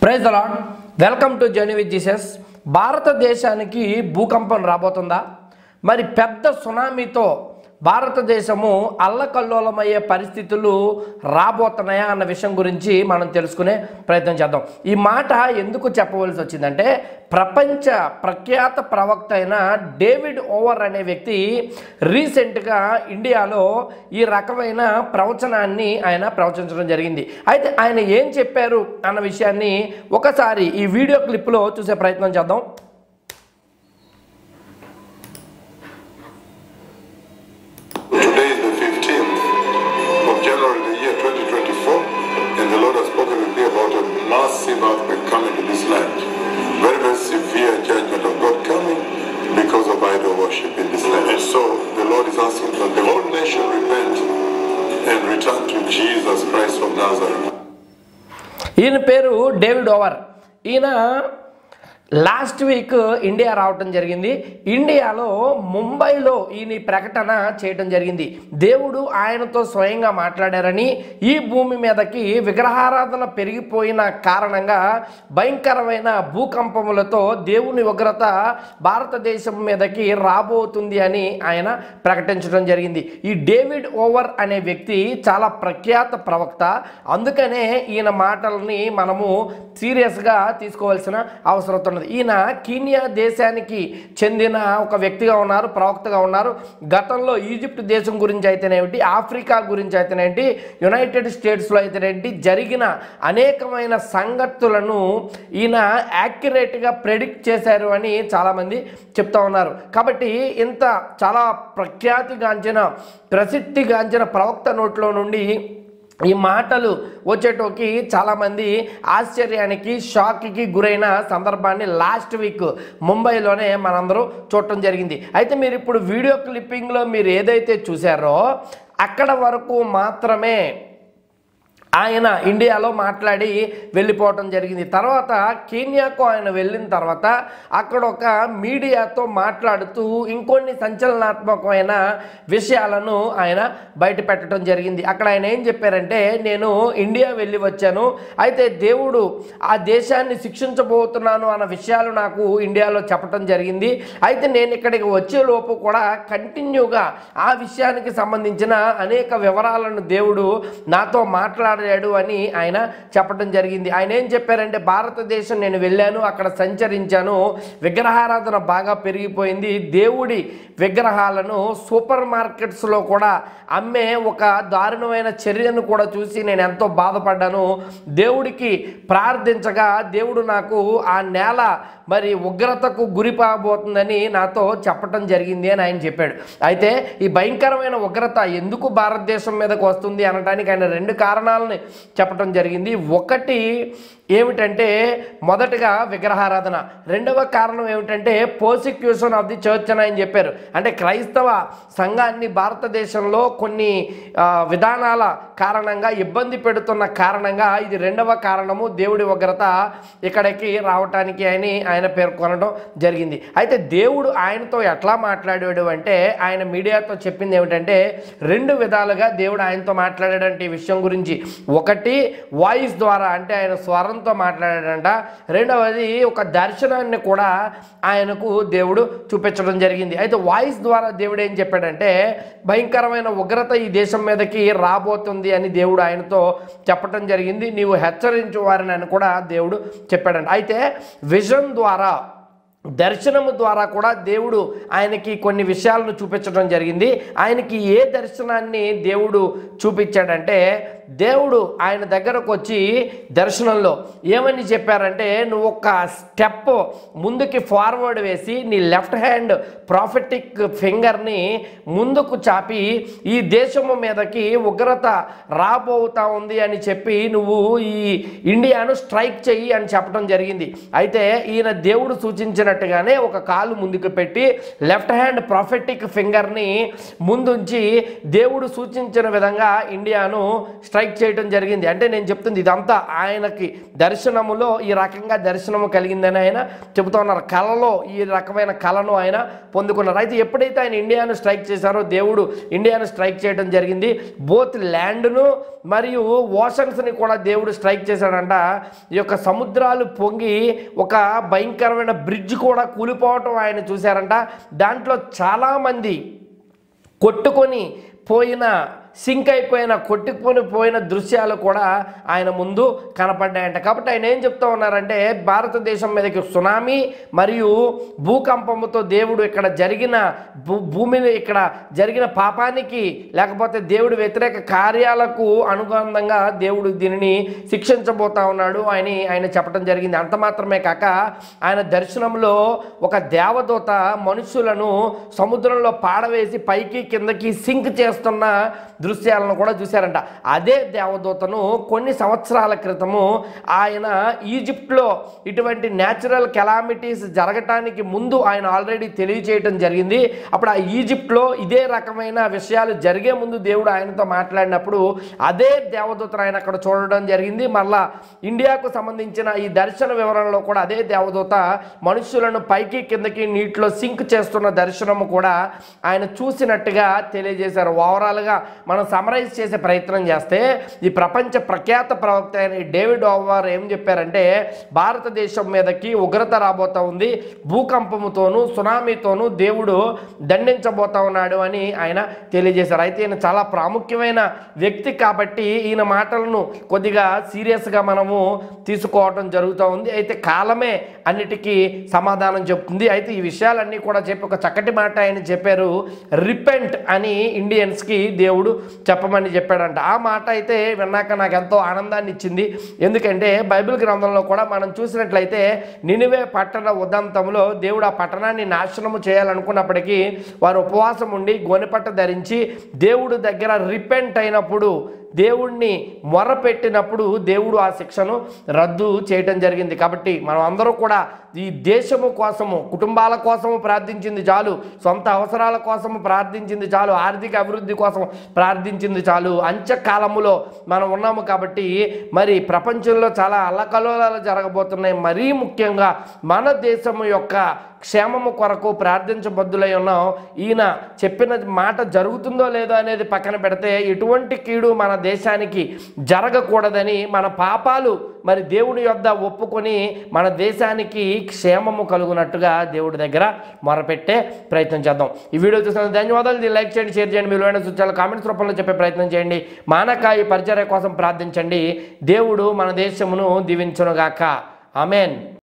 Praise the Lord. Welcome to journey with Jesus. భారతదేశానికి భూకంపం రాబోతుందా? మరి పెద్ద సునామీతో భారతదేశము అల్లకల్లోలమయ్యే పరిస్థితులు రాబోతున్నాయా అన్న విషయం గురించి మనం తెలుసుకునే ప్రయత్నం చేద్దాం. ఈ మాట ఎందుకు చెప్పవలసి వచ్చిందంటే, ప్రపంచ ప్రఖ్యాత ప్రవక్త అయిన డేవిడ్ ఓవర్ అనే వ్యక్తి రీసెంట్గా ఇండియాలో ఈ రకమైన ప్రవచనాన్ని ఆయన ప్రవచించడం జరిగింది. అయితే ఆయన ఏం చెప్పారు అన్న విషయాన్ని ఒకసారి ఈ వీడియో క్లిప్లో చూసే ప్రయత్నం చేద్దాం. Today is the 15th of January, the year 2024, and the Lord has spoken with me about a massive earthquake coming to this land. Very, very severe judgment of God coming because of idol worship in this land. And so the Lord is asking that the whole nation repent and return to Jesus Christ of Nazareth. ఈయన పేరు David over. ఈయన last week India రావటం జరిగింది. ఇండియాలో ముంబైలో ఈయన ప్రకటన చేయటం జరిగింది. దేవుడు ఆయనతో స్వయంగా మాట్లాడారని, ఈ భూమి మీదకి విగ్రహారాధన పెరిగిపోయిన కారణంగా భయంకరమైన భూకంపములతో దేవుని ఉగ్రత భారతదేశం మీదకి రాబోతుంది అని ఆయన ప్రకటించడం జరిగింది. ఈ డేవిడ్ ఓవర్ అనే వ్యక్తి చాలా ప్రఖ్యాత ప్రవక్త. అందుకనే ఈయన మాటల్ని మనము సీరియస్గా తీసుకోవాల్సిన అవసరం ఉన్నది. ఈయన కీనియా దేశానికి చెందిన ఒక వ్యక్తిగా ఉన్నారు, ప్రవక్తగా ఉన్నారు. గతంలో ఈజిప్ట్ దేశం గురించి అయితేనేమిటి, ఆఫ్రికా గురించి అయితేనేంటి, యునైటెడ్ స్టేట్స్లో అయితేనేంటి జరిగిన అనేకమైన సంగతులను ఈయన యాక్యురేట్గా ప్రెడిక్ట్ చేశారు అని చాలామంది చెప్తా ఉన్నారు. కాబట్టి ఇంత చాలా ప్రసిద్ధిగాంచిన ప్రవక్త నోట్లో నుండి ఈ మాటలు వచ్చేటోకి చాలామంది ఆశ్చర్యానికి, షాక్కి గురైన సందర్భాన్ని లాస్ట్ వీక్ ముంబైలోనే మనందరూ చూడటం జరిగింది. అయితే మీరు ఇప్పుడు వీడియో క్లిప్పింగ్లో మీరు ఏదైతే చూసారో అక్కడ వరకు మాత్రమే ఆయన ఇండియాలో మాట్లాడి వెళ్ళిపోవటం జరిగింది. తర్వాత కీనియాకు ఆయన వెళ్ళిన తర్వాత అక్కడ ఒక మీడియాతో మాట్లాడుతూ ఇంకొన్ని సంచలనాత్మకమైన విషయాలను ఆయన బయట పెట్టడం జరిగింది. అక్కడ ఆయన ఏం చెప్పారంటే, నేను ఇండియా వెళ్ళి వచ్చాను, అయితే దేవుడు ఆ దేశాన్ని శిక్షించబోతున్నాను అన్న విషయాలు నాకు ఇండియాలో చెప్పడం జరిగింది. అయితే నేను ఇక్కడికి వచ్చేలోపు కూడా కంటిన్యూగా ఆ విషయానికి సంబంధించిన అనేక వివరాలను దేవుడు నాతో మాట్లాడాడు అని ఆయన చెప్పడం జరిగింది. ఆయన ఏం చెప్పారంటే, భారతదేశం నేను వెళ్ళాను, అక్కడ సంచరించాను, విగ్రహారాధన బాగా పెరిగిపోయింది, దేవుడి విగ్రహాలను సూపర్ మార్కెట్స్లో కూడా అమ్మే ఒక దారుణమైన చర్యను కూడా చూసి నేను ఎంతో బాధపడ్డాను. దేవుడికి ప్రార్థించగా దేవుడు నాకు ఆ నేల మరి ఉగ్రతకు గురిపోబోతుందని నాతో చెప్పటం జరిగింది అని ఆయన చెప్పాడు. అయితే ఈ భయంకరమైన ఉగ్రత ఎందుకు భారతదేశం మీదకు వస్తుంది అనడానికి ఆయన రెండు కారణాలని చెప్పటం జరిగింది. ఒకటి ఏమిటంటే, మొదటగా విగ్రహారాధన, రెండవ కారణం ఏమిటంటే పర్సిక్యూషన్ ఆఫ్ ది చర్చ్ అని ఆయన చెప్పారు. అంటే క్రైస్తవ సంఘాన్ని భారతదేశంలో కొన్ని విధానాల కారణంగా ఇబ్బంది పెడుతున్న కారణంగా ఇది రెండవ కారణము దేవుడి ఉగ్రత ఇక్కడికి రావటానికి అని ఆయన పేర్కొనడం జరిగింది. అయితే దేవుడు ఆయనతో ఎట్లా మాట్లాడాడు అంటే, ఆయన మీడియాతో చెప్పింది ఏమిటంటే, రెండు విధాలుగా దేవుడు ఆయనతో మాట్లాడాడంటే ఈ విషయం గురించి. ఒకటి వాయిస్ ద్వారా, అంటే ఆయన స్వరంతో మాట్లాడాడంట. రెండవది ఒక దర్శనాన్ని కూడా ఆయనకు దేవుడు చూపించడం జరిగింది. అయితే వాయిస్ ద్వారా దేవుడు ఏం చెప్పాడంటే, భయంకరమైన ఉగ్రత ఈ దేశం మీదకి రాబోతుంది అని దేవుడు ఆయనతో చెప్పడం జరిగింది. నీవు హెచ్చరించు వారిని అని కూడా దేవుడు చెప్పాడంట. అయితే విజన్ ద్వారా, దర్శనము ద్వారా కూడా దేవుడు ఆయనకి కొన్ని విషయాలను చూపించడం జరిగింది. ఆయనకి ఏ దర్శనాన్ని దేవుడు చూపించాడంటే, దేవుడు ఆయన దగ్గరకు వచ్చి దర్శనంలో ఏమని చెప్పారంటే, నువ్వు ఒక స్టెప్ ముందుకి ఫార్వర్డ్ వేసి నీ లెఫ్ట్ హ్యాండ్ ప్రాఫిటిక్ ఫింగర్ని ముందుకు చాపి ఈ దేశము మీదకి ఉగ్రత రాబోతా ఉంది అని చెప్పి నువ్వు ఈ ఇండియాను స్ట్రైక్ చెయ్యి అని చెప్పడం జరిగింది. అయితే ఈయన దేవుడు సూచించినట్టుగానే ఒక కాలు ముందుకు పెట్టి లెఫ్ట్ హ్యాండ్ ప్రాఫిటిక్ ఫింగర్ని ముందుంచి దేవుడు సూచించిన విధంగా ఇండియాను స్ట్రైక్ స్ట్రైక్ చేయడం జరిగింది. అంటే నేను చెప్తుంది ఇదంతా ఆయనకి దర్శనములో ఈ రకంగా దర్శనము కలిగిందని ఆయన చెబుతూ ఉన్నారు. కళలో ఈ రకమైన కళను ఆయన పొందుకున్నారు. అయితే ఎప్పుడైతే ఆయన ఇండియాను స్ట్రైక్ చేశారో దేవుడు ఇండియాను స్ట్రైక్ చేయడం జరిగింది. బోత్ ల్యాండ్ను మరియు ఓషన్స్ని కూడా దేవుడు స్ట్రైక్ చేశాడంట. ఈ యొక్క సముద్రాలు పొంగి ఒక భయంకరమైన బ్రిడ్జ్ కూడా కూలిపోవటం ఆయన చూశారంట. దాంట్లో చాలామంది కొట్టుకొని పోయిన సింక్ అయిపోయిన కొట్టుకుని దృశ్యాలు కూడా ఆయన ముందు కనపడ్డాయంట. కాబట్టి ఆయన ఏం చెప్తా ఉన్నారంటే భారతదేశం మీదకి సునామీ మరియు భూకంపముతో దేవుడు ఇక్కడ జరిగిన భూమిని ఇక్కడ జరిగిన పాపానికి లేకపోతే దేవుడు వ్యతిరేక కార్యాలకు అనుగుణంగా దేవుడు దీనిని శిక్షించబోతా ఉన్నాడు అని ఆయన చెప్పడం జరిగింది. అంత మాత్రమే కాక ఆయన దర్శనంలో ఒక దేవదూత మనుషులను సముద్రంలో పాడవేసి పైకి కిందకి సింక్ చేస్తున్న దృశ్యాలను కూడా చూశారంట. అదే దేవదూతను కొన్ని సంవత్సరాల క్రితము ఆయన ఈజిప్ట్లో ఇటువంటి న్యాచురల్ కెలామిటీస్ జరగటానికి ముందు ఆయన ఆల్రెడీ తెలియజేయటం జరిగింది. అప్పుడు ఆ ఈజిప్ట్లో ఇదే రకమైన విషయాలు జరిగే ముందు దేవుడు ఆయనతో మాట్లాడినప్పుడు అదే దేవదూతను ఆయన అక్కడ చూడడం జరిగింది. మళ్ళా ఇండియాకు సంబంధించిన ఈ దర్శన వివరణలో కూడా అదే దేవదూత మనుషులను పైకి కిందకి నీటిలో సింక్ చేస్తున్న దర్శనము కూడా ఆయన చూసినట్టుగా తెలియజేశారు. ఓవరాల్గా మనం సమరైజ్ చేసే ప్రయత్నం చేస్తే ఈ ప్రపంచ ప్రఖ్యాత ప్రవక్త అయిన డేవిడ్ ఓవర్ ఏం చెప్పారంటే భారతదేశం మీదకి ఉగ్రత రాబోతా ఉంది, భూకంపముతోనూ సునామీతోనూ దేవుడు దండించబోతా ఉన్నాడు అని ఆయన తెలియజేశారు. అయితే ఈయన చాలా ప్రాముఖ్యమైన వ్యక్తి కాబట్టి ఈయన మాటలను కొద్దిగా సీరియస్గా మనము తీసుకోవటం జరుగుతూ ఉంది. అయితే కాలమే అన్నిటికీ సమాధానం చెప్తుంది. అయితే ఈ విషయాలన్నీ కూడా చెప్పి ఒక చక్కటి మాట ఆయన చెప్పారు, రిపెంట్ అని ఇండియన్స్కి దేవుడు చెప్పమని చెప్పాడంట. ఆ మాట అయితే విన్నాక నాకు ఎంతో ఆనందాన్ని ఇచ్చింది. ఎందుకంటే బైబిల్ గ్రంథంలో కూడా మనం చూసినట్లయితే నినివే పట్టణ ఉదంతంలో దేవుడు ఆ పట్టణాన్ని నాశనము చేయాలనుకున్నప్పటికీ వారు ఉపవాసం ఉండి గోనెపట్ట ధరించి దేవుడు దగ్గర రిపెంట్ అయినప్పుడు దేవుణ్ణి మొర్రపెట్టినప్పుడు దేవుడు ఆ శిక్షను రద్దు చేయటం జరిగింది. కాబట్టి మనం అందరూ కూడా ఈ దేశము కోసము కుటుంబాల కోసము ప్రార్థించింది చాలు, సొంత అవసరాల కోసము ప్రార్థించింది చాలు, ఆర్థిక అభివృద్ధి కోసం ప్రార్థించింది చాలు. అంత్యకాలములో మనం ఉన్నాము కాబట్టి మరి ప్రపంచంలో చాలా అల్లకల్లోలాలు జరగబోతున్నాయి. మరీ ముఖ్యంగా మన దేశము యొక్క క్షేమము కొరకు ప్రార్థించబద్దులై ఉన్నాం. ఈయన చెప్పిన మాట జరుగుతుందో లేదో అనేది పక్కన పెడితే ఎటువంటి కీడు మన దేశానికి జరగకూడదని మన పాపాలు మరి దేవుని యొద్ద ఒప్పుకొని మన దేశానికి క్షేమము కలుగునట్టుగా దేవుడి దగ్గర మొరపెట్టే ప్రయత్నం చేద్దాం. ఈ వీడియో చూసినందుకు ధన్యవాదాలు. దీన్ని లైక్ చేయండి, షేర్ చేయండి, మీ విలువైన సూచనలు కామెంట్స్ రూపంలో చెప్పే ప్రయత్నం చేయండి. మానక ఈ పరిచర్య కోసం ప్రార్థించండి. దేవుడు మన దేశమును దీవించునుగాక. ఆమేన్.